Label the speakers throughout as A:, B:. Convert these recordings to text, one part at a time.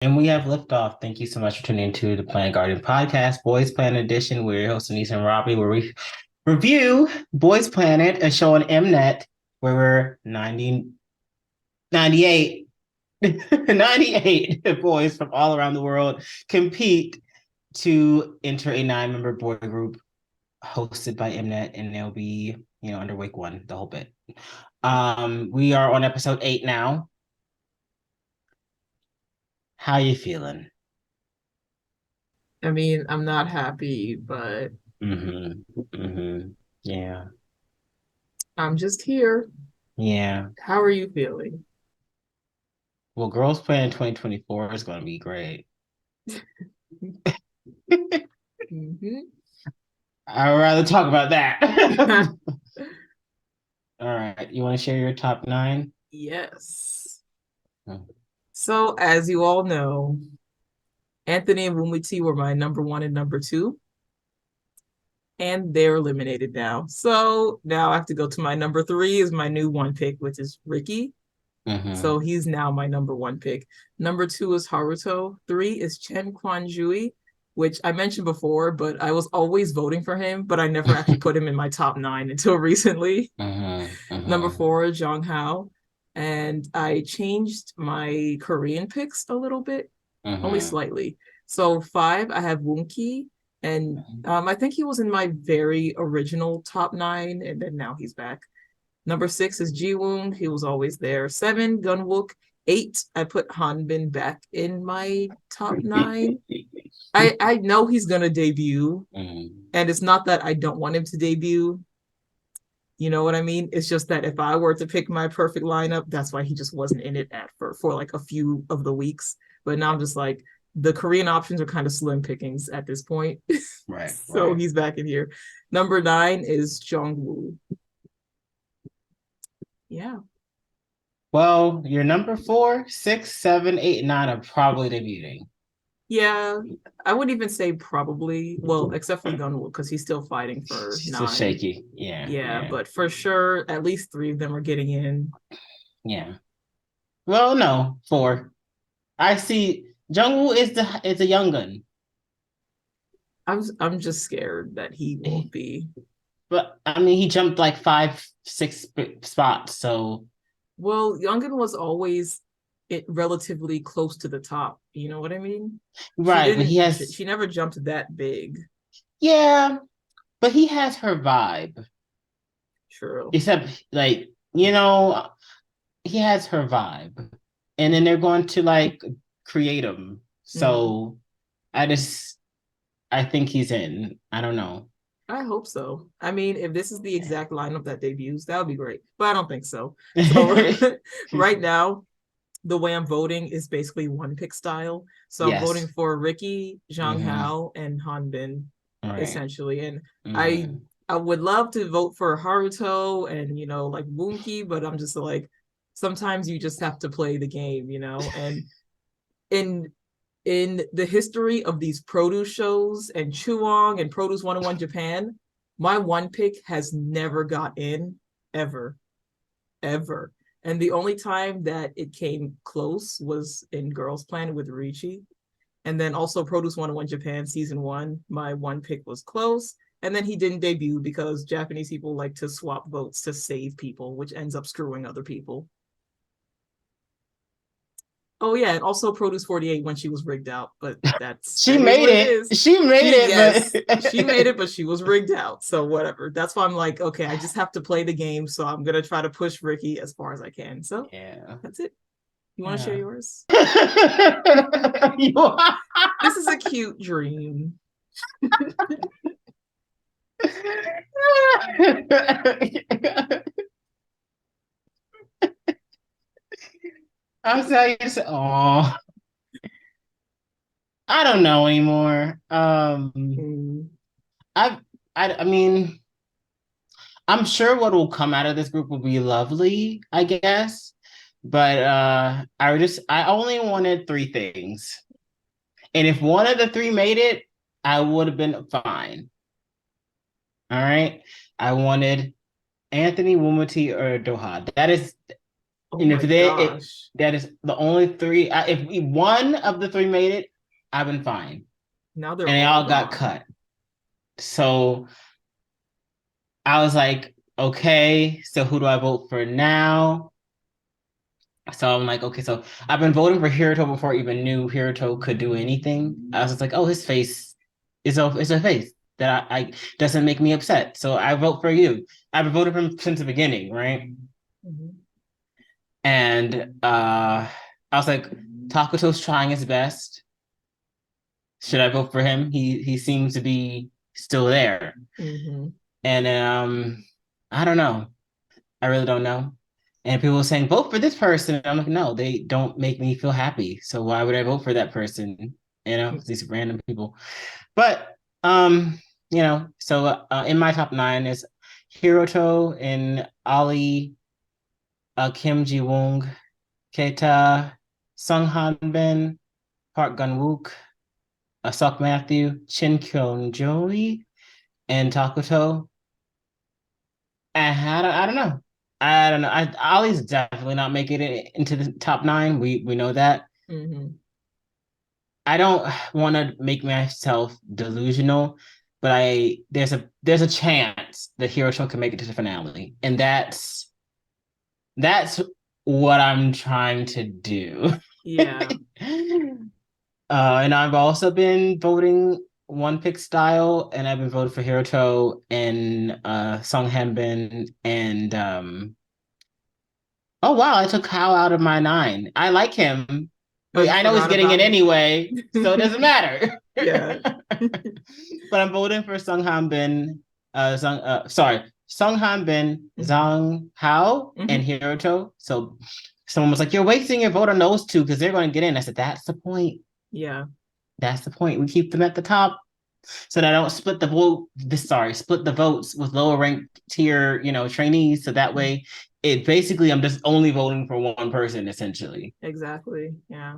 A: And we have liftoff. Thank you so much for tuning into the Planet Guardian podcast, Boys Planet Edition. We're your hosts, Aneesa and Robbie, where we review Boys Planet, a show on Mnet, where we're 98, 98 boys from all around the world compete to enter a 9-member boy group hosted by Mnet, and they'll be, under week one, the whole bit. We are on episode 8 now. How you feeling?
B: I mean, I'm not happy, but
A: Mm-hmm. Mm-hmm. Yeah.
B: I'm just here.
A: Yeah.
B: How are you feeling?
A: Well, Girls Plan 2024 is going to be great.
B: Mhm.
A: I'd rather talk about that. All right. You want to share your top nine?
B: Yes.
A: Hmm.
B: So, as you all know, Anthony and Wumiti were my number one and number two, and they're eliminated now. So now I have to go to my number three is my new one pick, which is Ricky.
A: Mm-hmm.
B: So he's now my number one pick. Number two is Haruto. Three is Chen Kwanjui, which I mentioned before, but I was always voting for him, but I never actually put him in my top nine until recently.
A: Mm-hmm.
B: Number
A: Mm-hmm.
B: four, Jong Hao. And I changed my Korean picks a little bit, only
A: Mm-hmm.
B: slightly. So five, I have Woonki. And I think he was in my very original top nine, and then now he's back. Number six is Jiwoong. He was always there. Seven, Gunwook. Eight, I put Hanbin back in my top nine. I know he's gonna debut,
A: Mm-hmm.
B: and it's not that I don't want him to debut. You know what I mean? It's just that if I were to pick my perfect lineup, that's why he just wasn't in it at for like a few of the weeks. But now I'm just like the Korean options are kind of slim pickings at this point.
A: Right.
B: So
A: Right.
B: he's back in here. Number nine is Jongwoo. Yeah.
A: Well, your number four, six, seven, eight, nine are probably debuting.
B: Yeah, I would even say probably, well, except for Gunwood, because he's still fighting for
A: She's still
B: nine.
A: shaky. Yeah.
B: Yeah,
A: Yeah.
B: but for sure, at least three of them are getting in.
A: Yeah. Well, no, four. I see. Jungwoo is a young gun.
B: I'm just scared that he won't
A: He,
B: be.
A: but I mean, he jumped like five, six spots. So
B: Well, Youngin was always relatively close to the top. You know what I mean? She
A: right, but he
B: didn't.
A: has
B: She never jumped that big.
A: yeah, but he has her vibe.
B: True.
A: Except like, he has her vibe. And then they're going to like create him.
B: Mm,
A: So I just I think he's in. I don't know.
B: I hope so. I mean, if this is the exact lineup that debuts, that would be great. But I don't think so. So
A: Yeah.
B: right now, the way I'm voting is basically one pick style. So I'm voting
A: Yes.
B: for Ricky, Zhang
A: Mm-hmm.
B: Hao, and Han Bin,
A: All right.
B: essentially. And I
A: Mm-hmm.
B: I would love to vote for Haruto and like Bunki, but I'm just like sometimes you just have to play the game, And in in the history of these produce shows and Chuong and Produce 101 Japan, my one pick has never got in ever ever. And the only time that it came close was in Girls Planet with Ricci. And then also Produce 101 Japan season one, my one pick was close. And then he didn't debut because Japanese people like to swap votes to save people, which ends up screwing other people. Oh yeah, and also Produce 48 when she was rigged out, but
A: She
B: that is
A: made
B: what it
A: it.
B: is.
A: She made
B: She
A: it,
B: yes, she made it, but she was rigged out. So whatever. That's why I'm like, okay, I just have to play the game. So I'm gonna try to push Ricky as far as I can. So
A: yeah.
B: that's it. You want to share
A: Yeah.
B: yours?
A: You are-
B: This is a cute dream.
A: I'm sorry. Oh, I don't know anymore.
B: Mm.
A: I, I mean, I'm sure what will come out of this group will be lovely, I guess. But I only wanted three things. And if one of the three made it, I would have been fine. All right. I wanted Anthony Wumati or Doha. That is
B: Oh
A: And if
B: my gosh.
A: that is the only three. If one of the three made it, I've been fine.
B: Now they're
A: And they
B: all
A: all got
B: gone.
A: cut. So I was like, okay, so who do I vote for now? So I'm like, okay, so I've been voting for Hiruto before I even knew Hiruto could do anything. I was just like, oh, his face is a face that I doesn't make me upset. So I vote for you. I've been voting for him since the beginning, right?
B: Mhm.
A: And I was like, Takuto's trying his best. Should I vote for him? He seems to be still there.
B: Mhm.
A: And I don't know. I really don't know. And people were saying, vote for this person. I'm like, no, they don't make me feel happy. So why would I vote for that person? You know, these random people. But so in my top nine is Hiroto and Ali, Kim Ji Woong, Keita, Sung Han Bin, Park Gun Wook, Sok Matthew, Chin Kyung Joey, and Takuto. I don't know. I don't know. Ollie's definitely not making it into the top nine. We know that.
B: Mhm.
A: I don't want to make myself delusional, but there's a chance that Hiroto can make it to the finale, and that's what I'm trying to do.
B: Yeah.
A: And I've also been voting one pick style, and I've been voting for Hiroto and Song Hanbin and oh wow, I took Hao out of my nine. I like him,
B: Oh,
A: but
B: you
A: I know he's
B: forgot
A: getting it
B: about him?
A: anyway, so it doesn't matter.
B: Yeah.
A: But I'm voting for Sung Han Bin, Sung Han Bin,
B: Mhm.
A: Zhang Hao, and
B: Mhm.
A: Hiroto. So someone was like, "You're wasting your vote on those two because they're going to get in." I said, "That's the point.
B: Yeah.
A: That's the point. We keep them at the top so that I don't split the vote. Split the votes with lower ranked tier, trainees. So that
B: Mhm.
A: way, it basically I'm just only voting for one person essentially.
B: Exactly. Yeah.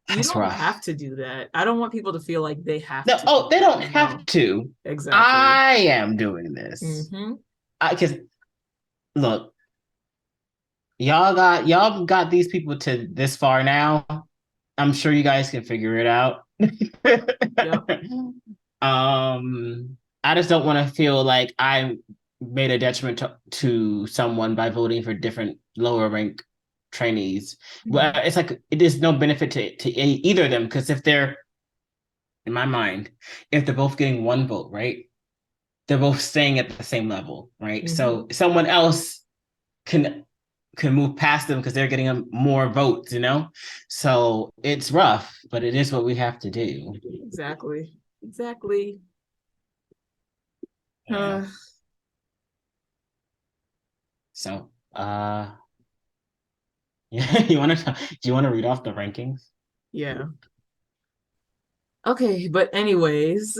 B: You
A: That's
B: don't
A: rough.
B: have to do that. I don't want people to feel like they have
A: No,
B: to do
A: oh, they
B: that,
A: don't
B: you
A: have
B: know?
A: to.
B: Exactly.
A: I am doing this.
B: Mm-hmm.
A: Because look, y'all got these people to this far now. I'm sure you guys can figure it out.
B: Yep.
A: I just don't want to feel like I made a detriment to someone by voting for different lower rank trainees. Well,
B: Mm-hmm.
A: it's like it is no benefit to either of them because if they're in my mind, if they're both getting one vote, right? They're both staying at the same level, right?
B: Mm-hmm.
A: So someone else can move past them because they're getting more votes, So it's rough, but it is what we have to do.
B: Exactly. Exactly.
A: Yeah.
B: Uh,
A: So yeah, do you want to read off the rankings?
B: yeah. Okay, but anyways,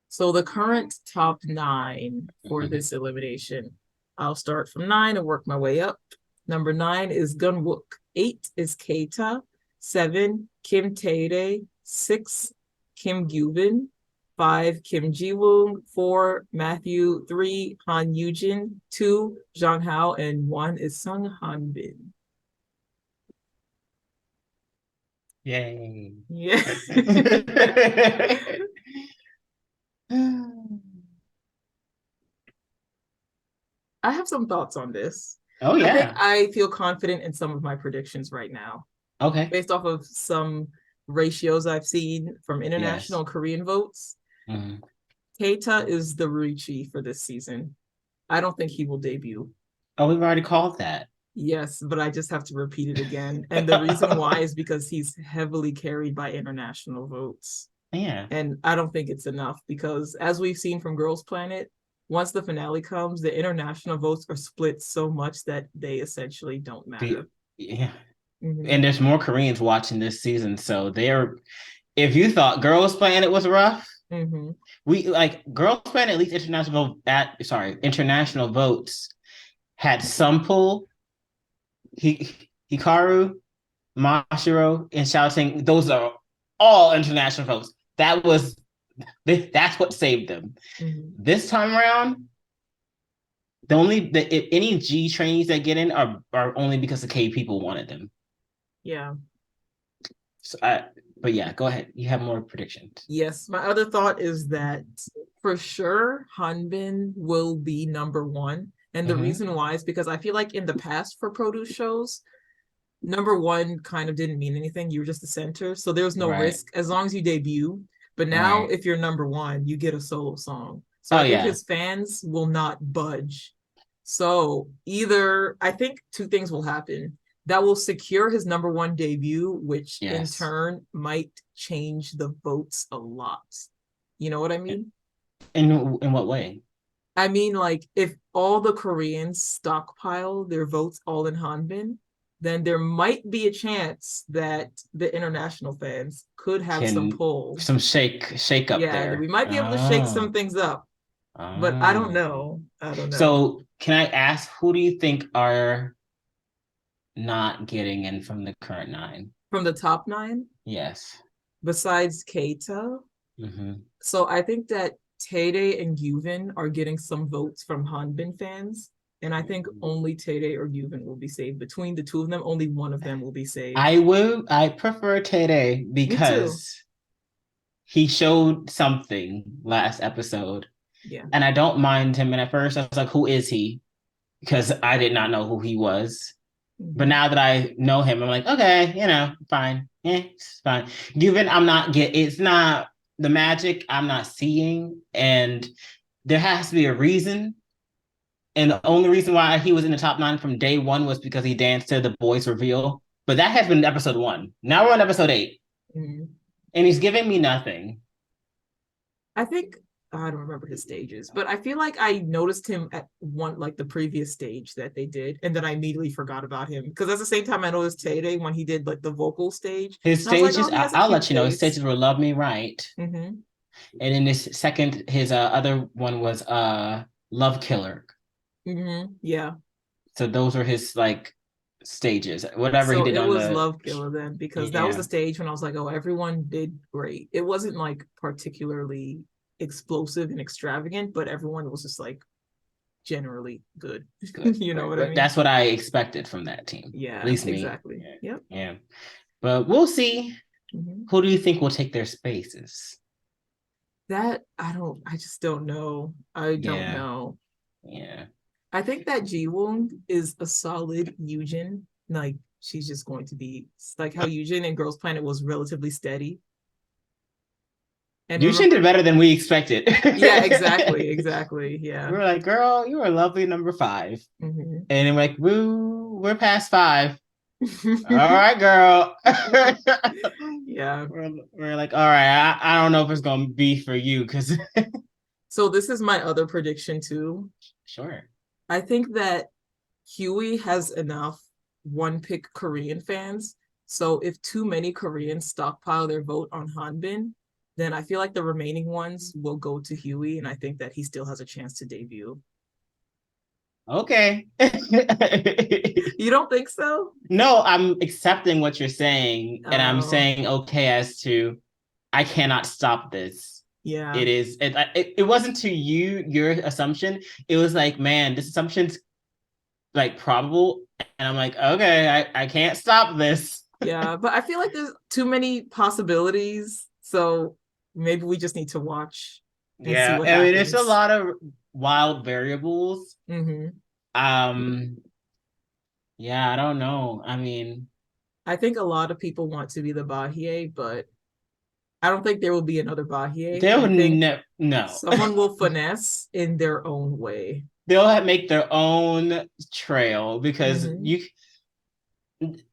B: so the current top nine for
A: Mhm.
B: this elimination. I'll start from nine and work my way up. Number nine is Gunwook. Eight is Keita. Seven, Kim Tae. Six, Kim Gyubin. Five, Kim Ji-woong. Four, Matthew. Three, Han Yujin. Two, Zhang Hao. And one is Sung Han Bin.
A: Yay.
B: Yeah. I have some thoughts on this.
A: Oh
B: I think
A: yeah.
B: I feel confident in some of my predictions right now,
A: Okay.
B: based off of some ratios I've seen from international
A: Yes.
B: and Korean votes.
A: Mhm.
B: Keita is the Ruichi for this season. I don't think he will debut.
A: Oh, we've already called that.
B: Yes, but I just have to repeat it again. And the reason why is because he's heavily carried by international votes.
A: Yeah.
B: And I don't think it's enough because, as we've seen from Girls Planet, once the finale comes, the international votes are split so much that they essentially don't
A: The
B: matter.
A: yeah.
B: Mm-hmm.
A: And there's more Koreans watching this season, so they're if you thought Girls Planet was rough,
B: Mm-hmm.
A: we like Girls Planet at least international votes had some pull. Hikaru, Mashiro, and Shouting, those are all international votes. That's what saved them.
B: Mm-hmm.
A: This time around, if any G trainees that get in are only because the K people wanted them.
B: Yeah.
A: So but yeah, go ahead. You have more predictions.
B: Yes, my other thought is that for sure Hanbin will be number one. And the
A: Mm-hmm.
B: reason why is because I feel like in the past for produce shows, number one kind of didn't mean anything. You were just the center. So there was no
A: Right.
B: risk as long as you debut. But now,
A: Right.
B: if you're number one, you get a solo song. So
A: Oh
B: I think
A: yeah.
B: his fans will not budge. So either, I think two things will happen. That will secure his number one debut, which in
A: Yes.
B: turn might change the votes a lot. You know what I mean?
A: In what way?
B: I mean, like, if all the Koreans stockpile their votes all in Hanbin, then there might be a chance that the international fans could have some
A: Can
B: pull.
A: some shake up
B: Yeah, that we
A: there.
B: might be able to shake some
A: Oh.
B: things up, but I don't
A: Oh.
B: know. I don't know.
A: So can I ask, who do you think are not getting in from the current nine?
B: From the top nine,
A: Yes.
B: besides Keita,
A: Mm-hmm.
B: so I think that Tay and Yuvin are getting some votes from Hanbin fans. And I think only Tay or Yuvin will be saved. Between the two of them, only one of them will be saved.
A: I prefer Tede
B: Me too.
A: because he showed something last episode,
B: Yeah.
A: and I don't mind him. And at first, I was like, "Who is he?" Because I did not know who he was. But
B: Mm-hmm.
A: now that I know him, I'm like, okay, fine, it's fine. Given it's not the magic I'm not seeing, and there has to be a reason. And the only reason why he was in the top nine from day one was because he danced to the boys reveal. But that has been episode one. Now we're on episode 8,
B: Mm-hmm.
A: and he's giving me nothing.
B: I think I don't remember his stages, but I feel like I noticed him at one like the previous stage that they did, and then I immediately forgot about him because at the same time I noticed Tay when he did like the vocal stage,
A: His
B: and I was like, oh,
A: stages,
B: he has a
A: I'll
B: cute
A: let you know, his
B: face.
A: stages were Love Me Right.
B: Mm-hmm.
A: And then his second, his other one was Love Killer.
B: Mm-hmm. Yeah.
A: So those were his like stages. Whatever he
B: So
A: did
B: it
A: on
B: was
A: the
B: Love Killer then because that was the
A: yeah.
B: stage when I was like, oh, everyone did great. It wasn't like particularly explosive and extravagant, but everyone was just like generally good.
A: Good,
B: You know
A: right.
B: what I
A: But
B: mean?
A: that's what I expected from that team. At
B: Yeah,
A: least me.
B: exactly.
A: Yeah.
B: Yep.
A: Yeah. But we'll see.
B: Mhm.
A: Who do you think will take their spaces?
B: That I just don't know. I don't
A: Yeah.
B: know.
A: Yeah.
B: I think that Ji-woong is a solid Yujin. Like she's just going to be like how Yujin in Girls Planet was relatively steady. And
A: You should
B: remember,
A: did better than we expected.
B: yeah, exactly, exactly.
A: We
B: Yeah.
A: were like, girl, you were lovely number 5.
B: Mhm.
A: And then we're like, woo, we're past 5. All right, girl.
B: Yeah.
A: we're like, all right, I don't know if it's gonna be for you because
B: So this is my other prediction too.
A: sure.
B: I think that Huey has enough one pick Korean fans. So if too many Koreans stockpile their vote on Hanbin, then I feel like the remaining ones will go to Huey, and I think that he still has a chance to debut.
A: Okay.
B: You don't think so?
A: No, I'm accepting what you're saying, and I'm
B: Oh,
A: saying okay as to I cannot stop this.
B: yeah,
A: It wasn't to you your assumption. It was like, man, this assumption's like probable, and I'm like, okay, I can't stop this.
B: yeah. But I feel like there's too many possibilities. So maybe we just need to watch and see
A: Yeah,
B: what
A: I mean, it's a
B: happens.
A: lot of wild variables.
B: Mm-hmm.
A: Um, yeah, I don't know. I mean,
B: I think a lot of people want to be the Bahie, but I don't think there will be another Bahie.
A: they'll
B: I think
A: no.
B: someone will finesse in their own way.
A: They'll make their own trail because
B: Mm-hmm.
A: you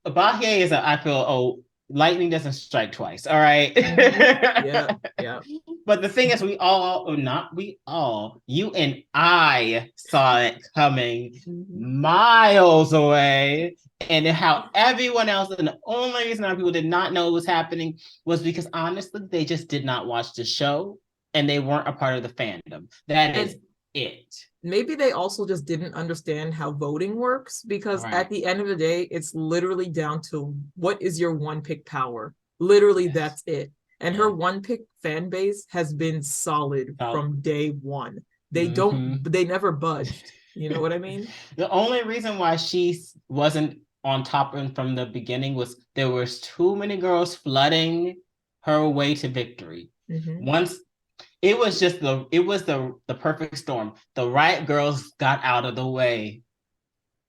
A: Abaye is I feel lightning doesn't strike twice. All right.
B: Mm-hmm. Yeah, yeah.
A: But the thing is, not we all, you and I saw it coming
B: Mm-hmm.
A: miles away. And how everyone else, and the only reason our people did not know it was happening was because honestly, they just did not watch the show and they weren't a part of the fandom. That is
B: And
A: it.
B: maybe they also just didn't understand how voting works because at
A: Right.
B: the end of the day, it's literally down to what is your one pick power. Literally,
A: Yes.
B: that's it. And her
A: Yeah.
B: one pick fan base has been solid
A: About
B: from day one.
A: mm-hmm.
B: They never budged. You know what I mean?
A: The only reason why she wasn't on top and from the beginning was there was too many girls flooding her way to victory.
B: Mm-hmm.
A: Once it was the perfect storm. The right girls got out of the way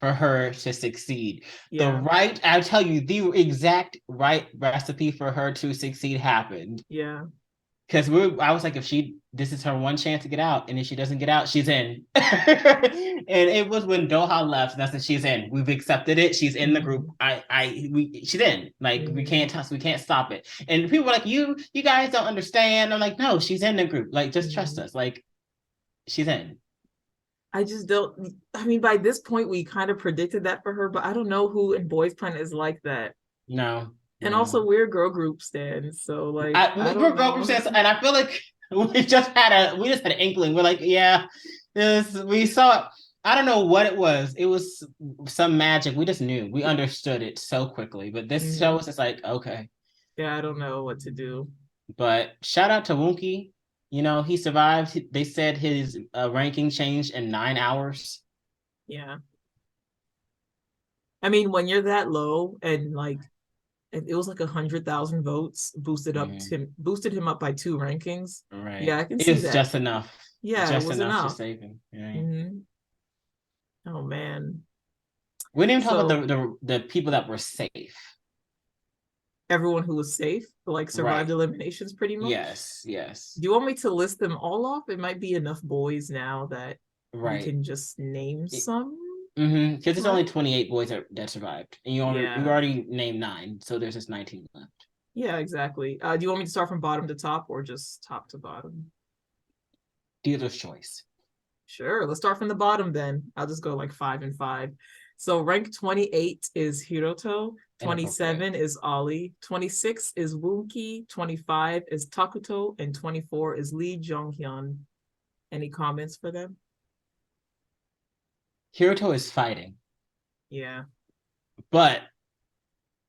A: for her to succeed.
B: Yeah.
A: I'll tell you, the exact right recipe for her to succeed happened.
B: Yeah.
A: Because I was like, this is her one chance to get out, and if she doesn't get out, she's in. And it was when Doha left, and that's when she's in. We've accepted it. She's in the group.
B: Mm-hmm.
A: She's in. Like
B: Mm-hmm.
A: we can't stop it. And people were like, you guys don't understand. I'm like, no, she's in the group. Like, just trust
B: Mm-hmm.
A: us. Like, she's in.
B: I just don't. I mean, by this point, we kind of predicted that for her, but I don't know who in Boys Planet is like that.
A: No,
B: And
A: no.
B: also, we're girl group stands, so like, I
A: We're
B: don't
A: girl
B: know.
A: sense, and I feel like we just had an inkling. We're like, yeah, this we saw it. I don't know what it was. It was some magic. We just knew. We understood it so quickly. But this show
B: Mm-hmm.
A: was just like, okay.
B: Yeah, I don't know what to do.
A: But shout out to Wonky. He survived. They said his ranking changed in 9 hours.
B: Yeah, I mean, when you're that low and like it was like 100,000 votes
A: Mhm.
B: boosted him up by two rankings. Yeah,
A: Right.
B: I can
A: It
B: see
A: was
B: that.
A: just enough.
B: Yeah, it
A: Just
B: was
A: enough to
B: enough.
A: save him. Right.
B: Hmm. Oh man.
A: We didn't even talk
B: So
A: about the people that were safe.
B: everyone who was safe, like survived
A: Right.
B: eliminations pretty much.
A: Yes, yes.
B: Do you want me to list them all off? It might be enough boys now that we
A: Right.
B: can just name some,
A: Because it's only
B: right?
A: 28 boys that survived. And you
B: Yeah.
A: already named nine, so there's just 19 left.
B: Yeah, exactly. Do you want me to start from bottom to top or just top to bottom?
A: Dealer's choice.
B: Sure, let's start from the bottom then. I'll just go like 5 and 5. So rank 28 is Hiroto,
A: Inappropriate.
B: 27 is Ollie, 26 is Woonki, 25 is Takuto, and 24 is Lee Jonghyun. Any comments for them?
A: Hiroto is fighting,
B: Yeah.
A: but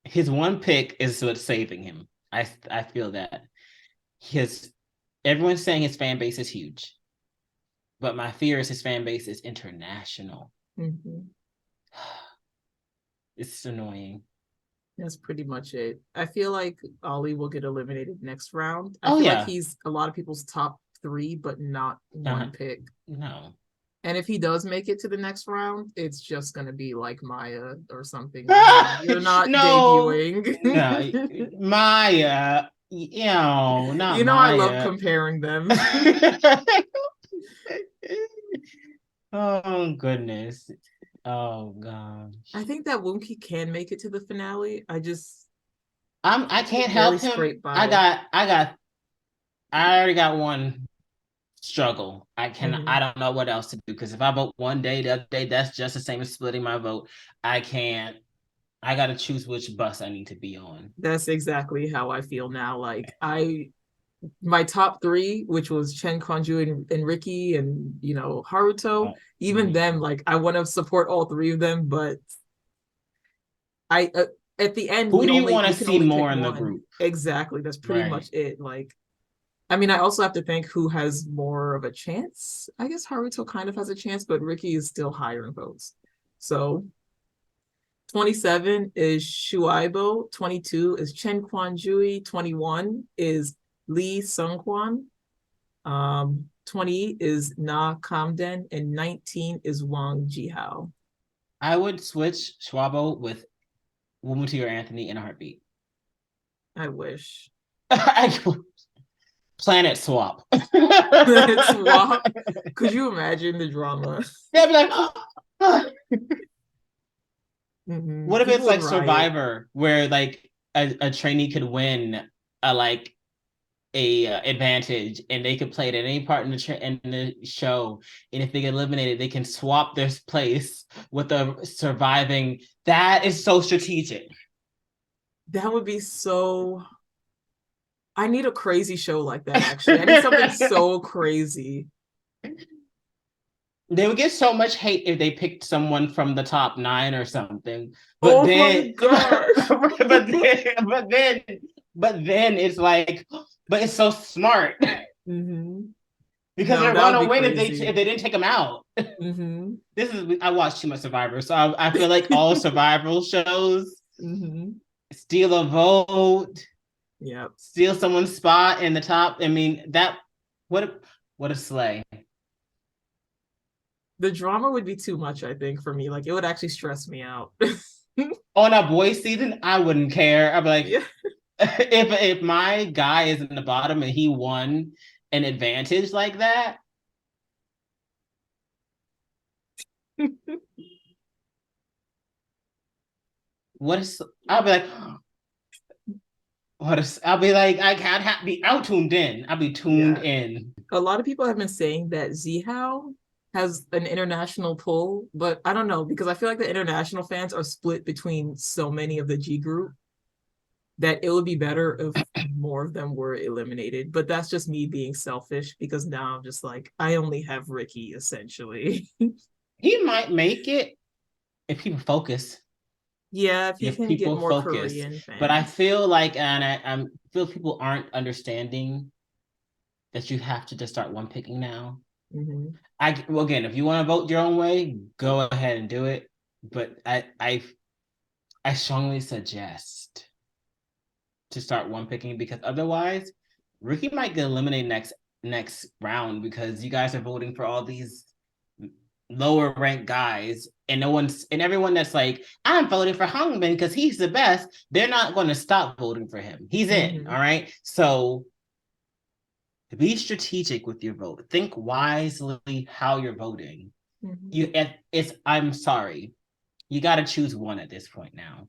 A: his one pick is what's saving him. I feel that his everyone's saying his fan base is huge, but my fear is his fan base is international.
B: Mm-hmm.
A: It's annoying.
B: That's pretty much it. I feel like Ollie will get eliminated next round. I
A: Oh
B: feel like
A: yeah,
B: he's a lot of people's top three, but not
A: uh,
B: one pick.
A: no.
B: And if he does make it to the next round, it's just gonna be like Maya or something. You're not
A: No,
B: debuting.
A: no, Maya, not
B: You know, I love
A: Maya.
B: comparing them.
A: Oh goodness. Oh
B: I
A: gosh.
B: think that Woonki can make it to the finale.
A: I
B: He
A: can't
B: barely
A: help him.
B: scraped by.
A: I already got one struggle. I
B: Mm-hmm.
A: don't know what else to do because if I vote one day, the other day, that's just the same as splitting my vote. I can't. I gotta choose which bus I need to be on.
B: That's exactly how I feel now. My top three, which was Chen Kwanju and Ricky and Haruto, even them, like I want to support all three of them, but I at the end
A: Who do you want to
B: we can
A: see
B: only pick
A: more in the
B: one.
A: group?
B: Exactly. That's pretty much
A: Right.
B: it. Like I mean, I also have to think who has more of a chance. I guess Haruto kind of has a chance, but Ricky is still higher in votes. So 27 is Shuaibo, 22 is Chen Kwanjui, 21 is Lee Sungkwan, 20 is Na Kamden, and 19 is Wang Jihao.
A: I would switch Schwabo with Wumuti or Anthony in a heartbeat.
B: I wish.
A: Planet swap.
B: Swap. Could you imagine the drama?
A: They'd be like,
B: Mm-hmm.
A: what if
B: People
A: it's
B: would
A: like
B: riot.
A: Survivor, where like a trainee could win a advantage, and they could play it at any part in the show, and if they get eliminated, they can swap their place with the surviving. That is so strategic.
B: That would be so. I need a crazy show like that, actually. I need something so crazy.
A: They would get so much hate if they picked someone from the top nine or something. But
B: Oh my
A: then,
B: gosh.
A: but then it's like, but it's so smart.
B: Mm-hmm.
A: because
B: No,
A: they're
B: that would
A: gonna
B: be
A: win
B: crazy.
A: if they didn't take him out.
B: Mm-hmm.
A: This is I watch too much Survivor, so I feel like all survival shows
B: Mm-hmm.
A: steal a vote,
B: Yep.
A: steal someone's spot in the top. I mean that what a, what a slay.
B: The drama would be too much, I think, for me. Like it would actually stress me out.
A: On a boys season, I wouldn't care. I'd be like,
B: Yeah.
A: if my guy is in the bottom and he won an advantage like that, what is I'll be like, what is I'll be like, I can't be out tuned in. I'll be tuned
B: Yeah.
A: in.
B: A lot of people have been saying that Zihao has an international pull, but I don't know because I feel like the international fans are split between so many of the G group that it would be better if more of them were eliminated. But that's just me being selfish because now I'm just like, I only have Ricky essentially.
A: He might make it if people focus.
B: Yeah, if he
A: If
B: can get
A: people
B: more
A: focus.
B: Korean
A: But I
B: fans.
A: feel like, and I feel people aren't understanding that you have to just start one picking now.
B: Mm-hmm.
A: Well, again, if you want to vote your own way, go ahead and do it. But I strongly suggest to start one picking because otherwise, Ricky might get eliminated next round because you guys are voting for all these lower ranked guys and no one's and everyone that's like I'm voting for Hungbin because he's the best, they're not going to stop voting for him. He's in.
B: Mm-hmm.
A: All right, so be strategic with your vote. Think wisely how you're voting.
B: Mm-hmm.
A: It's I'm sorry, you got to choose one at this point now.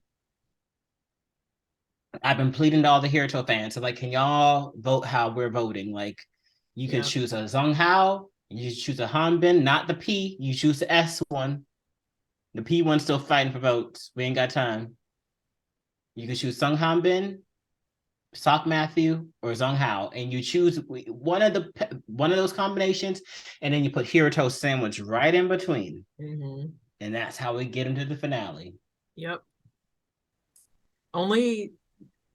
A: I've been pleading to all the Hiruto fans, so like, can y'all vote how we're voting? Like, you could
B: Yeah.
A: choose a Zhong Hao, you choose a Hanbin, not the P. You choose the S one. The P one's still fighting for votes. We ain't got time. You can choose Sung Hanbin, Sok Matthew, or Zhong Hao, and you choose one of those combinations, and then you put Hiruto sandwich right in between,
B: Mm-hmm.
A: and that's how we get into the finale.
B: Yep. Only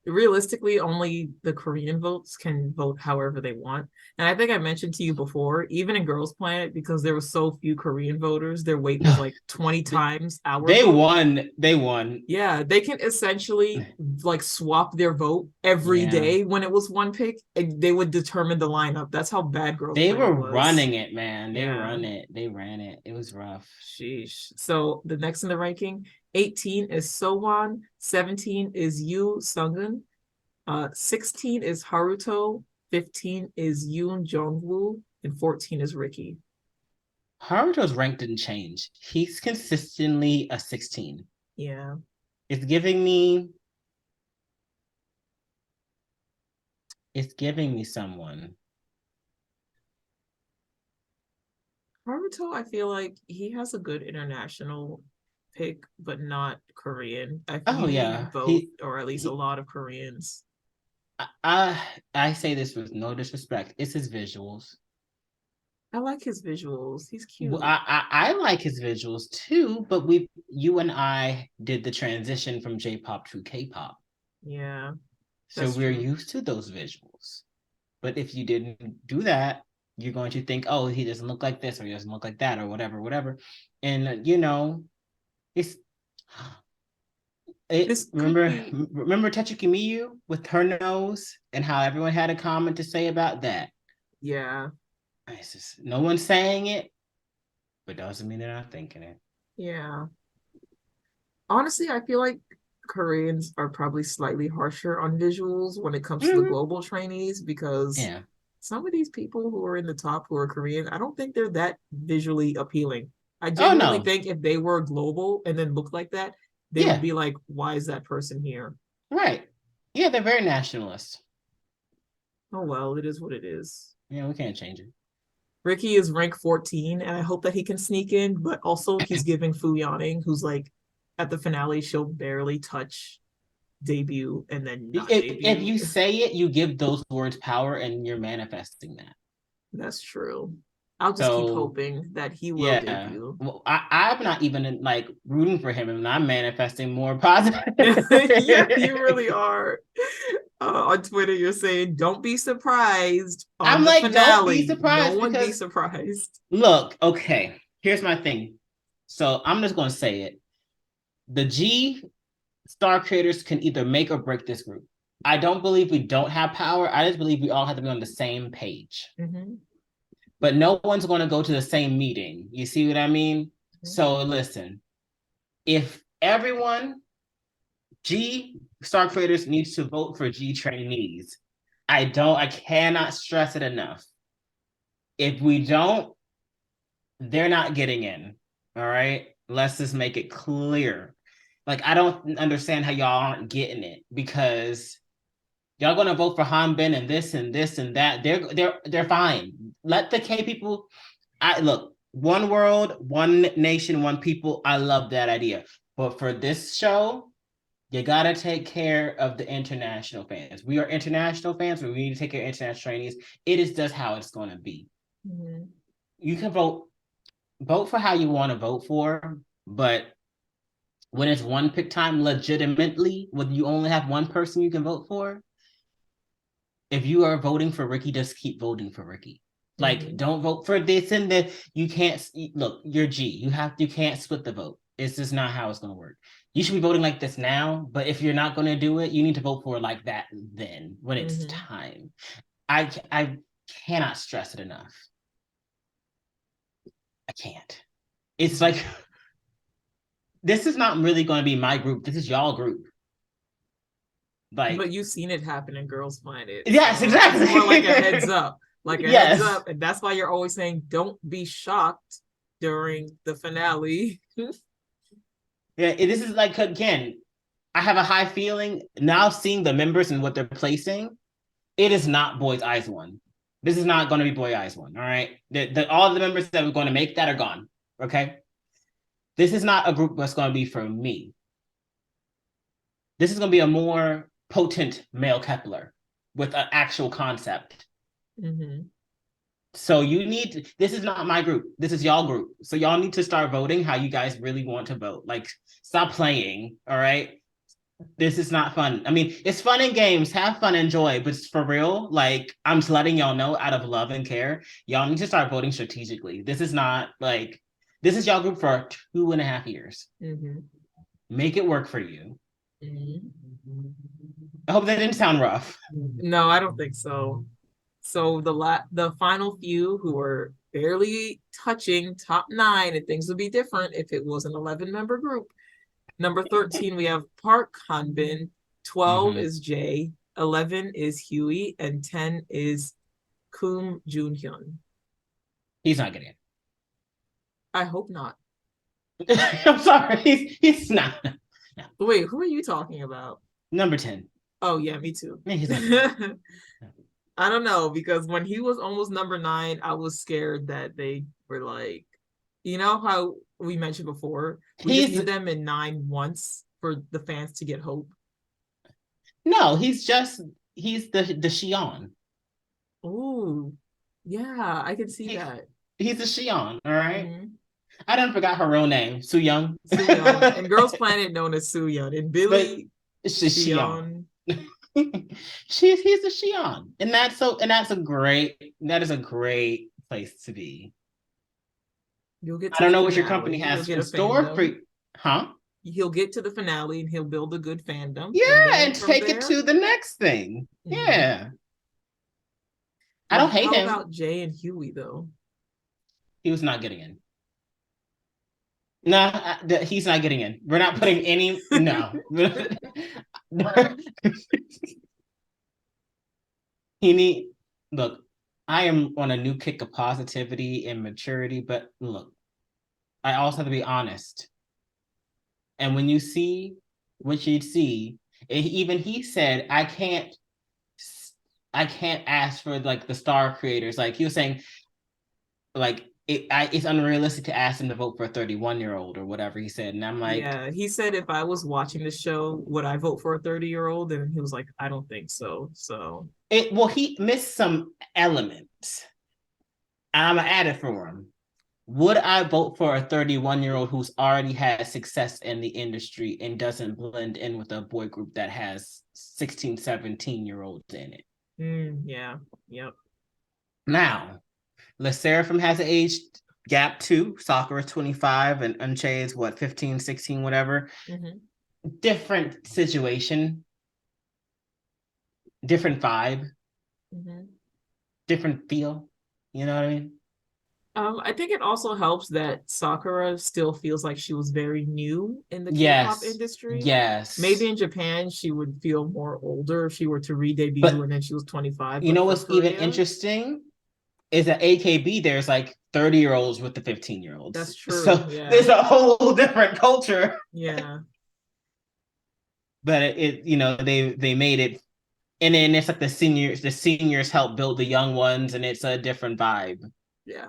B: realistically only the Korean votes can vote however they want. And I think I mentioned to you before, even in Girls Planet, because there were so few Korean voters, their weight was like 20 times our
A: They
B: vote.
A: won. They won.
B: Yeah, they can essentially like swap their vote every
A: Yeah.
B: day when it was one pick, and they would determine the lineup. That's how bad Girls
A: They were
B: Planet was.
A: running it, man. They
B: Yeah.
A: run it. They ran it. It was rough.
B: Sheesh. So the next in the ranking, 18 is Sowon, 17 is Yu Sungun, 16 is Haruto, 15 is Yoon Jongwoo, and 14 is Ricky.
A: Haruto's rank didn't change. He's consistently a 16.
B: Yeah.
A: It's giving me it's giving me someone.
B: Haruto, I feel like he has a good international pick, but not Korean.
A: Oh
B: You need
A: yeah.
B: both, or at least a
A: He
B: lot of Koreans.
A: I say this with no disrespect. It's his visuals.
B: I like his visuals. He's cute.
A: I like his visuals too, but you and I did the transition from J-pop to K-pop.
B: Yeah,
A: So
B: that's
A: we're
B: true.
A: used to those visuals. But if you didn't do that, you're going to think, oh, he doesn't look like this or he doesn't look like that or whatever, whatever. And it's it.
B: This could be,
A: Remember Tetsuki Miyu with her nose and how everyone had a comment to say about that.
B: yeah,
A: It's just no one's saying it, but doesn't mean they're not thinking it.
B: yeah. Honestly, I feel like Koreans are probably slightly harsher on visuals when it comes to the
A: Mm-hmm.
B: global trainees because
A: Yeah.
B: some of these people who are in the top who are Korean, I don't think they're that visually appealing. I
A: Oh
B: genuinely
A: no.
B: think if they were global and then looked like that, they would
A: Yeah.
B: be like, why is that person here?
A: Right. Yeah, they're very nationalist.
B: Oh well, it is what it is.
A: Yeah, we can't change it.
B: Ricky is rank 14, and I hope that he can sneak in, but also he's giving Fu Yaning, who's like at the finale, she'll barely touch debut and then not
A: If
B: debut.
A: you say it, you give those words power and you're manifesting that.
B: That's true. I'll just keep
A: So
B: hoping that he will
A: yeah,
B: debut.
A: well, I'm not even like rooting for him, and I'm manifesting more positive.
B: Yeah, you really are. On Twitter, you're saying, don't be surprised on
A: I'm
B: the
A: like, don't be
B: finale. No
A: surprised
B: one be
A: because
B: surprised.
A: look, okay, here's my thing. So I'm just gonna say it. The G star creators can either make or break this group. I don't believe we don't have power. I just believe we all have to be on the same page.
B: Mm-hmm.
A: But no one's going to go to the same meeting. You see what I mean? So listen, if everyone G star creators needs to vote for G trainees, I cannot stress it enough. If we don't, they're not getting in. All right. Let's just make it clear. Like, I don't understand how y'all aren't getting it because y'all gonna vote for Hanbin and this and this and that. They're fine. Let the K people. I look, one world, one nation, one people. I love that idea. But for this show, you gotta take care of the international fans. We are international fans, but we need to take care of international trainees. It is just how it's gonna be.
B: Mm-hmm.
A: You can vote for how you want to vote for, but when it's one pick time, legitimately, when you only have one person you can vote for, if you are voting for Ricky, just keep voting for Ricky. Like,
B: Mm-hmm.
A: don't vote for this and that. You can't look. You're G. You can't split the vote. It's just not how it's going to work. You should be voting like this now. But if you're not going to do it, you need to vote for it like that then when it's
B: Mm-hmm.
A: time. I cannot stress it enough. I can't. It's like this is not really going to be my group. This is y'all group.
B: But
A: Like,
B: you've seen it happen in Girls Planet,
A: yes,
B: so it's more like a heads
A: exactly.
B: up, like a heads
A: Yes.
B: up, and that's why you're always saying, "Don't be shocked during the finale."
A: Yeah, this is like again, I have a high feeling now seeing the members and what they're placing. It is not Boys Eyes One. This is not going to be Boy Eyes One. All right, all the members that were going to make that are gone. Okay, this is not a group that's going to be for me. This is going to be a more potent male Kepler with an actual concept.
B: Mm-hmm.
A: So you need to, this is not my group. This is y'all group. So y'all need to start voting how you guys really want to vote. Like, stop playing. All right. This is not fun. I mean, it's fun in games. Have fun, enjoy. But for real, like, I'm just letting y'all know out of love and care, y'all need to start voting strategically. This is not like this is y'all group for 2.5 years.
B: Mm-hmm.
A: Make it work for you.
B: Mm-hmm.
A: I hope that didn't sound rough.
B: No, I don't think so. So the final few who were barely touching top nine, and things would be different if it was an 11-member group. Number 13, we have Park Hanbin. 12
A: Mm-hmm.
B: is Jay. 11 is Huey, and 10 is Kum Jun Hyun.
A: He's not getting
B: I hope not.
A: it. I'm sorry. He's not. No.
B: Wait, who are you talking about?
A: Number 10.
B: Oh yeah, me too.
A: He's not getting it.
B: I don't know, because when he was almost number 9, I was scared that they were like, you know how we mentioned before, we just
A: He's
B: need them in 9 once for the fans to get hope.
A: no, he's the Shion.
B: Oh, yeah, I can see
A: He,
B: that.
A: he's a Shion, all right?
B: Mm-hmm.
A: I done forgot her real name, Soo Young.
B: Sooyeon. And Girls Planet known as Sooyeon. And
A: But
B: Billy
A: it's a Shion.
B: Shion.
A: He's a Shion. That is a great place to be.
B: You'll get
A: I
B: to
A: don't
B: the
A: know what your company
B: finale. You'll
A: has
B: get
A: in
B: a
A: store for
B: fandom.
A: you. Huh?
B: He'll get to the finale and he'll build a good fandom.
A: Yeah,
B: And then
A: and
B: from
A: take it
B: there,
A: to the next thing.
B: mm-hmm.
A: Yeah. I
B: Well,
A: don't hate
B: how
A: him.
B: about Jay and Huey though?
A: He was not getting in. No, he's not getting in. We're not putting any. No. he need look. I am on a new kick of positivity and maturity, but look, I also have to be honest. And when you see what you see, even he said, I can't ask for like the star creators. Like he was saying, like it's unrealistic to ask them to vote for a 31-year-old or whatever he said. And I'm like,
B: Yeah, he said if I was watching the show, would I vote for a 30-year-old? And he was like, I don't think so. So
A: well, he missed some elements. and I'm gonna add it for him. Would I vote for a 31-year-old who's already had success in the industry and doesn't blend in with a boy group that has 16, 17-year-olds in it?
B: Yeah. Yep.
A: Now, Le Seraphim has an age gap too. Sakura 25 and Unchained is what, 15, 16, whatever.
B: Mm-hmm.
A: Different situation, different vibe,
B: Mm-hmm.
A: different feel. You know what I mean?
B: I think it also helps that Sakura still feels like she was very new in the K-pop
A: Yes.
B: industry. Maybe
A: Yes.
B: in Japan she would feel more older if she were to re-debut
A: But
B: and then she was 25.
A: you
B: But
A: know
B: for
A: what's even
B: Korea,
A: interesting is that AKB, there's like 30-year-olds with the 15-year-olds.
B: that's true.
A: So
B: Yeah.
A: there's a whole different culture.
B: Yeah.
A: But they made it, and then it's like the seniors help build the young ones, and it's a different vibe.
B: Yeah.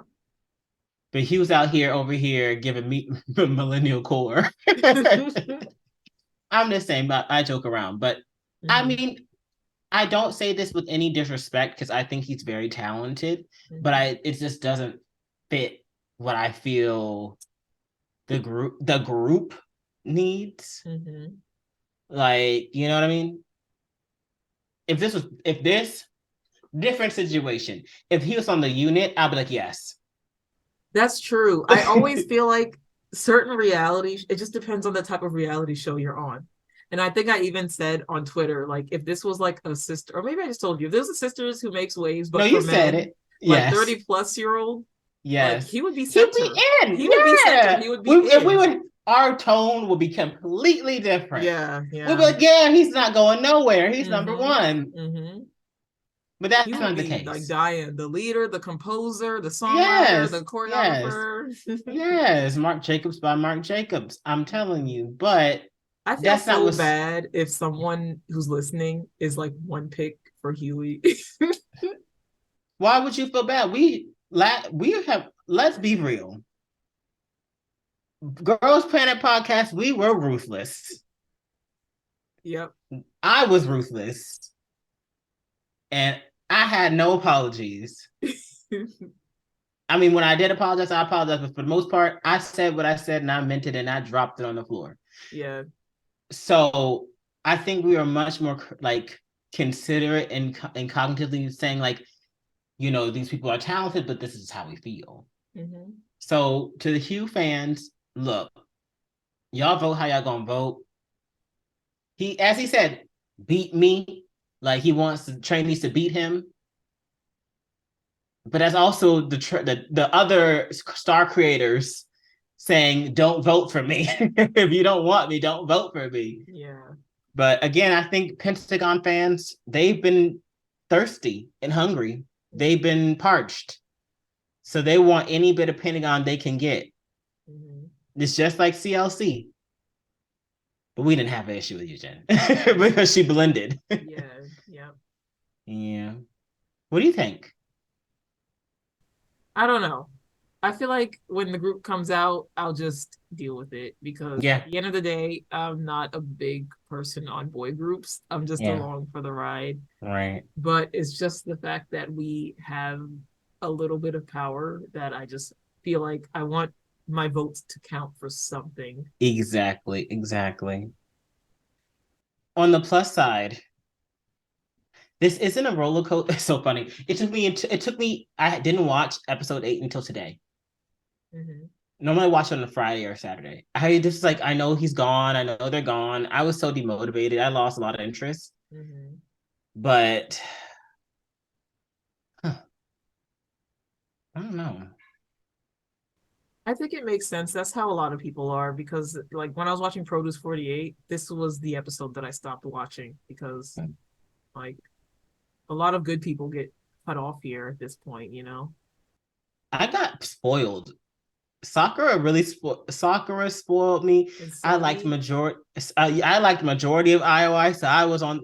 A: But he was out here over here giving me millennial core. I'm just saying, but I joke around. But I
B: Mm-hmm.
A: mean, I don't say this with any disrespect because I think he's very talented, but
B: Mm-hmm.
A: it just doesn't fit what I feel the group needs.
B: Mm-hmm.
A: Like, you know what I mean? If this different situation, if he was on the unit, I'd be like, yes.
B: That's true. I always feel like certain reality, it just depends on the type of reality show you're on. And I think I even said on Twitter, like, if this was like a sister, or maybe I just told you, if there's a sisters who makes waves,
A: No,
B: but for
A: you said
B: men,
A: it.
B: like
A: Yes.
B: 30-plus-year-old, like
A: Yes.
B: he would be
A: He'll be
B: center.
A: in.
B: He would be center.
A: Yeah.
B: He would be
A: We if we
B: in.
A: would our tone would be completely different.
B: Yeah,
A: We'd be
B: yeah.
A: like, yeah, he's not going nowhere. He's number
B: Mm-hmm.
A: one.
B: Mm-hmm.
A: But
B: He
A: that's
B: would
A: not the
B: be like
A: case.
B: Diane, the leader, the composer, the songwriter,
A: Yes.
B: the
A: Yes.
B: choreographer.
A: Yes. Mark Jacobs by Mark Jacobs. I'm telling you. But
B: I feel
A: that's not
B: so
A: what's
B: bad if someone who's listening is like one pick for Huey.
A: why would you feel bad? We have let's be real. Girls Planet podcast, we were ruthless.
B: Yep.
A: I was ruthless. And I had no apologies. I mean, when I did apologize, I apologize. But for the most part, I said what I said and I meant it and I dropped it on the floor.
B: Yeah.
A: So I think we are much more like considerate and cognitively saying, like, these people are talented, but this is how we feel.
B: Mm-hmm.
A: So to the Hugh fans, look, y'all vote how y'all gonna vote. As he said, beat me. Like he wants the trainees to beat him. But that's also the other star creators saying, "Don't vote for me. If you don't want me, don't vote for me."
B: Yeah.
A: But again, I think Pentagon fans, they've been thirsty and hungry. They've
B: Mm-hmm.
A: been parched. So they want any bit of Pentagon they can get.
B: Mm-hmm.
A: It's just like CLC. But we didn't have an issue with you, Jen, because she blended.
B: Yeah. Yeah.
A: Yeah. What do you think?
B: I don't know. I feel like when the group comes out, I'll just deal with it because at
A: Yeah.
B: the end of the day, I'm not a big person on boy groups. I'm just
A: Yeah.
B: along for the ride.
A: Right.
B: But it's just the fact that we have a little bit of power that I just feel like I want my votes to count for something.
A: Exactly. Exactly. On the plus side, this isn't a roller coaster. It's so funny. It took me. I didn't watch episode 8 until today.
B: Mm-hmm.
A: Normally I watch it on a Friday or Saturday. I just like I know he's gone. I know they're gone. I was so demotivated. I lost a lot of interest.
B: Mm-hmm.
A: But huh, I don't know.
B: I think it makes sense. That's how a lot of people are because, like, when I was watching Produce 48, this was the episode that I stopped watching because, like, a lot of good people get cut off here at this point, you know?
A: I got spoiled. Sakura spoiled me.
B: And
A: I liked
B: Sunny,
A: majority. I liked majority of IOI, so I was on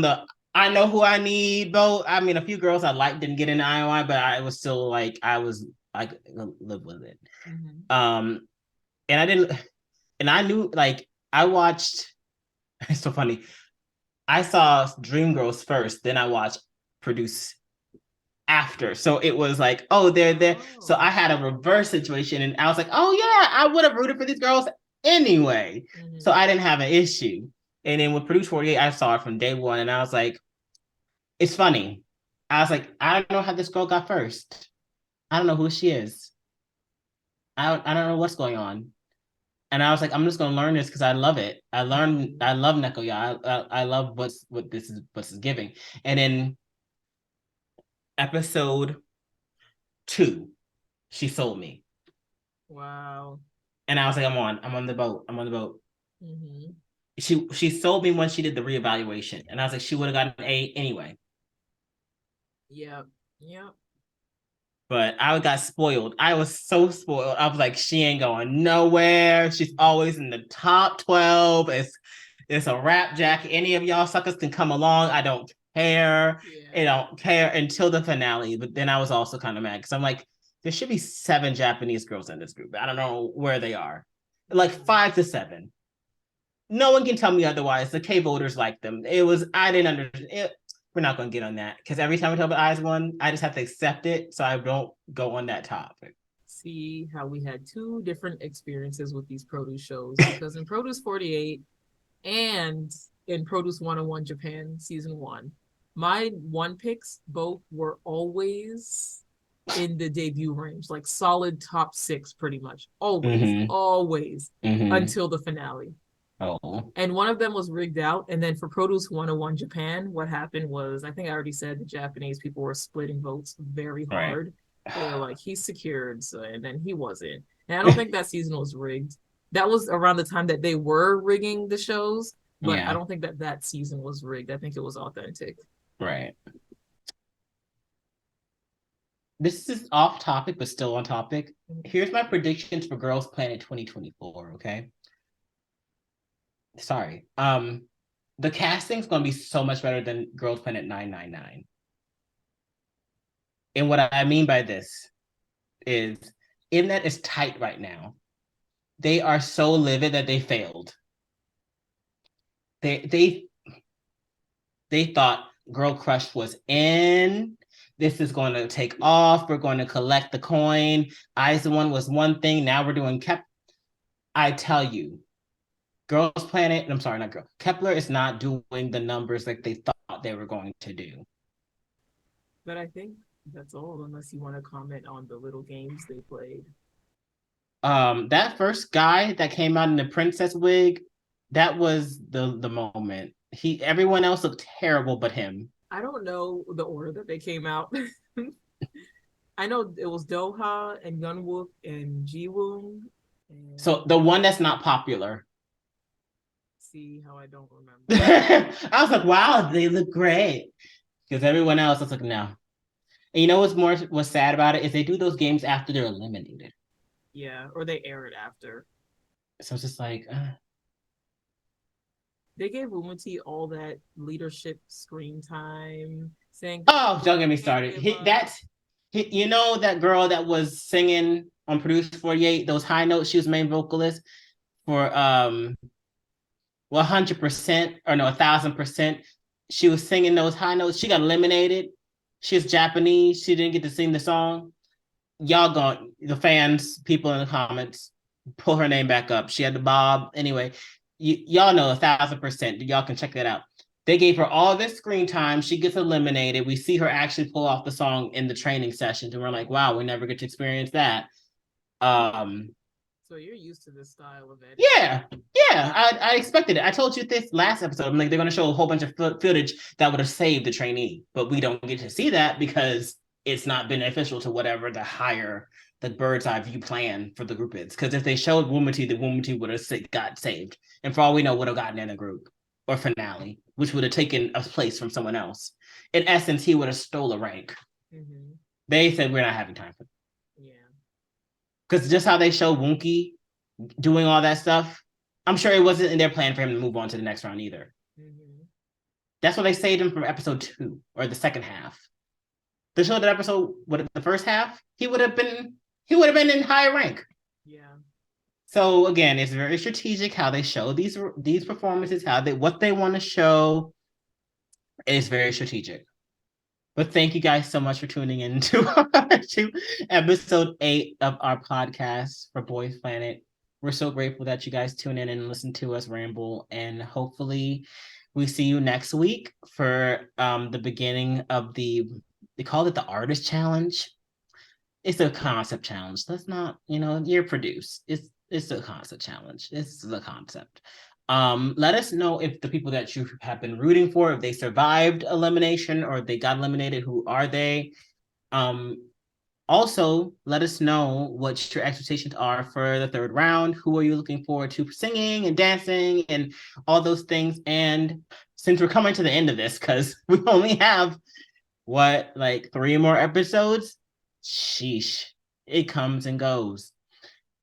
A: the I know who I need vote. I mean, a few girls I liked didn't get in IOI, but I was still like I was like live with it.
B: mm-hmm.
A: Um, and I didn't, and I knew like I watched. It's so funny. I saw Dreamgirls first, then I watched Produce after. So it was like, oh, they're there. So
B: Oh.
A: I had a reverse situation and I was like, oh yeah, I would have rooted for these girls anyway. So
B: Mm-hmm.
A: I didn't have an issue. And then with Produce 48, I saw it from day one and I was like, it's funny. I was like, I don't know how this girl got first. I don't know who she is. I don't know what's going on. And I was like, I'm just gonna learn this because I love it. I love Neko. Yeah, I love what this is giving. And in episode 2, she sold me.
B: Wow.
A: And I was like, I'm on the boat. I'm on the boat.
B: Mm-hmm.
A: She sold me when she did the reevaluation. And I was like, she would have gotten an A anyway.
B: Yep. Yep.
A: But I got spoiled. I was so spoiled. I was like, she ain't going nowhere. She's always in the top 12. It's a rap jack. Any of y'all suckers can come along. I don't care. I
B: Yeah.
A: don't care until the finale. But then I was also kind of mad because I'm like, there should be 7 Japanese girls in this group. I don't know where they are. Like
B: Mm-hmm.
A: 5 to 7. No one can tell me otherwise. The K voters like them. I didn't understand it. We're not going to get on that because every time we talk about Eyes One, I just have to accept it so I don't go on that topic.
B: See how we had two different experiences with these produce shows because in Produce 48 and in Produce 101 Japan season 1, my one picks both were always in the debut range, like solid top 6 pretty much. Always,
A: Mm-hmm.
B: always
A: Mm-hmm.
B: until the finale.
A: Oh,
B: And one of them was rigged out. And then for Produce 101 Japan, what happened was, I think I already said, the Japanese people were splitting votes very
A: right.
B: hard. They were like, he's secured, so, and then he wasn't. And I don't think that season was rigged. That was around the time that they were rigging the shows, but I
A: Yeah,
B: don't think that that season was rigged. I think it was authentic.
A: right. This is off topic, but still on topic. Here's my predictions for Girls Planet 2024. Okay. Sorry. The casting's gonna be so much better than Girls Planet 999. And what I mean by this is Mnet is tight right now. They are so livid that they failed. They they they thought Girl Crush was in. This is going to take off. We're going to collect the coin. Eyes One was one thing. Now we're doing I tell you, Girls Planet. I'm sorry, not Girl. Kepler is not doing the numbers like they thought they were going to do.
B: But I think that's all, unless you want to comment on the little games they played.
A: That first guy that came out in the princess wig, that was the moment. Everyone else looked terrible but him.
B: I don't know the order that they came out. I know it was Doha and Gunwook and Jiwoong.
A: So
B: And
A: the one that's not popular.
B: see how I don't remember.
A: I was like, wow, they look great. Because everyone else was like, no. And you know what's sad about it is they do those games after they're eliminated.
B: Yeah, or they air it after.
A: So it's just like,
B: They gave Umati all that leadership screen time, saying, "Go,
A: oh, don't
B: girl,
A: get
B: you
A: me
B: can't
A: started.
B: give up."
A: You know that girl that was singing on Produce 48, those high notes, she was main vocalist for 100% or no 1,000%. She was singing those high notes. She got eliminated. She's Japanese. She didn't get to sing the song. Y'all going the fans, people in the comments, pull her name back up. She had the bob. Anyway, y'all know 1,000%. Y'all can check that out. They gave her all this screen time. She gets eliminated. We see her actually pull off the song in the training sessions, and we're like, wow, we never get to experience that. Um,
B: So you're used to this style of editing.
A: yeah, yeah, I expected it. I told you this last episode. I'm like, they're going to show a whole bunch of footage that would have saved the trainee, but we don't get to see that because it's not beneficial to whatever the bird's eye view plan for the group is. Because if they showed Wumati, the Wumati would have got saved, and for all we know, would have gotten in a group or finale, which would have taken a place from someone else. In essence, he would have stole a rank.
B: Mm-hmm.
A: They said we're not having time for
B: Yeah.
A: because just how they show Wunky doing all that stuff, I'm sure it wasn't in their plan for him to move on to the next round either.
B: Mm-hmm.
A: That's why they saved him from episode 2 or the second half. They showed that episode, what the first half, he would have been in higher rank.
B: Yeah.
A: So again, it's very strategic how they show these performances, what they want to show. It's very strategic. But thank you guys so much for tuning in to episode 8 of our podcast for Boysplanet. We're so grateful that you guys tune in and listen to us ramble. And hopefully we see you next week for the beginning of they call it the artist challenge. It's a concept challenge. Let's not, you're produced. It's a concept challenge. It's the concept. Let us know if the people that you have been rooting for, if they survived elimination or if they got eliminated, who are they? Um, Also, let us know what your expectations are for the third round. Who are you looking forward to singing and dancing and all those things? And since we're coming to the end of this, because we only have like 3 more episodes? Sheesh. It comes and goes.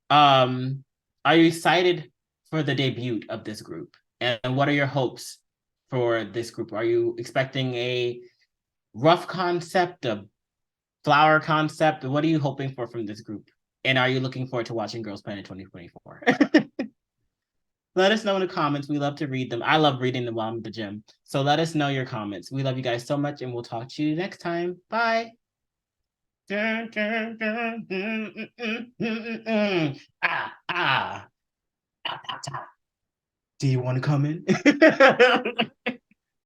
A: Um, are you excited for the debut of this group? And what are your hopes for this group? Are you expecting a rough concept, a flower concept? What are you hoping for from this group? And are you looking forward to watching Girls Planet 2024? Let us know in the comments. We love to read them. I love reading them while I'm at the gym. So let us know your comments. We love you guys so much, and we'll talk to you next time. Bye. Ah, ah. Do you want to come in?